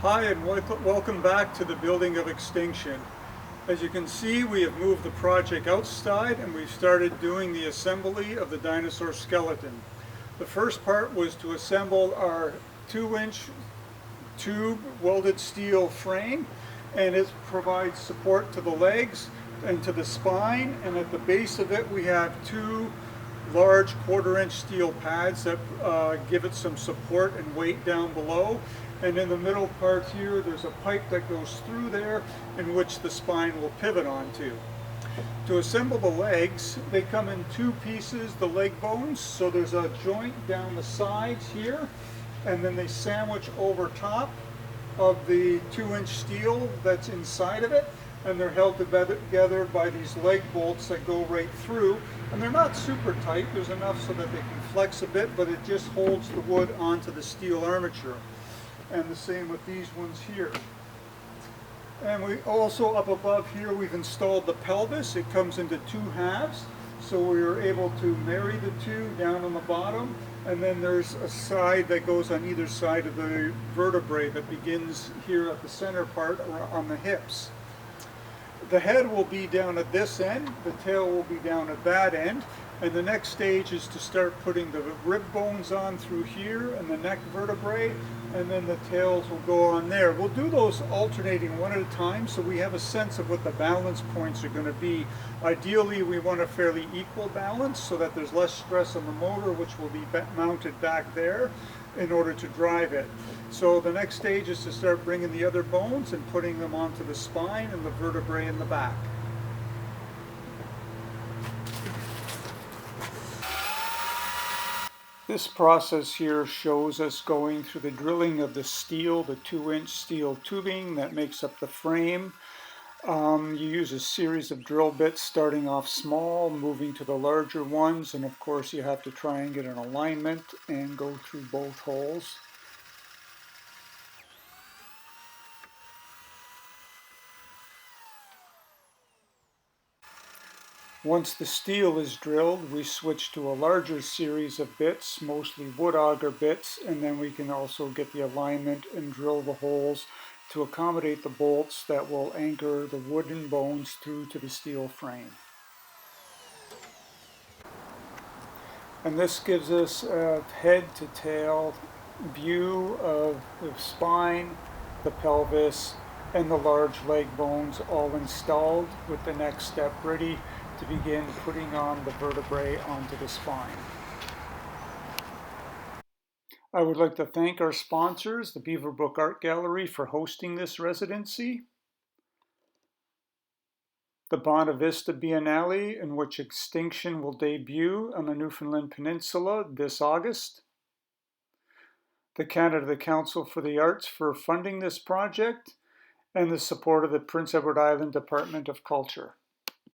Hi and welcome back to the building of Extinction. As you can see, we have moved the project outside and we've started doing the assembly of the dinosaur skeleton. The first part was to assemble our 2-inch tube welded steel frame, and it provides support to the legs and to the spine, and at the base of it we have two large 1/4-inch steel pads that give it some support and weight down below. And in the middle part here, there's a pipe that goes through there in which the spine will pivot onto. To assemble the legs, they come in two pieces, the leg bones. So there's a joint down the sides here, and then they sandwich over top of the 2-inch steel that's inside of it, and they're held together by these leg bolts that go right through. And they're not super tight, there's enough so that they can flex a bit, but it just holds the wood onto the steel armature. And the same with these ones here. And we also, up above here, we've installed the pelvis. It comes into two halves, so we are able to marry the two down on the bottom, and then there's a side that goes on either side of the vertebrae that begins here at the center part on the hips. The head will be down at this end, the tail will be down at that end, and the next stage is to start putting the rib bones on through here and the neck vertebrae, and then the tails will go on there. We'll do those alternating one at a time so we have a sense of what the balance points are going to be. Ideally, we want a fairly equal balance so that there's less stress on the motor, which will be mounted back there in order to drive it. So the next stage is to start bringing the other bones and putting them onto the spine and the vertebrae in the back. This process here shows us going through the drilling of the steel, the 2-inch steel tubing that makes up the frame. You use a series of drill bits starting off small, moving to the larger ones, and of course you have to try and get an alignment and go through both holes. Once the steel is drilled, we switch to a larger series of bits, mostly wood auger bits, and then we can also get the alignment and drill the holes to accommodate the bolts that will anchor the wooden bones through to the steel frame. And this gives us a head to tail view of the spine, the pelvis, and the large leg bones all installed, with the next step ready to begin putting on the vertebrae onto the spine. I would like to thank our sponsors, the Beaverbrook Art Gallery, for hosting this residency, the Bonavista Biennale, in which Extinction will debut on the Newfoundland Peninsula this August, the Canada Council for the Arts for funding this project, and the support of the Prince Edward Island Department of Culture.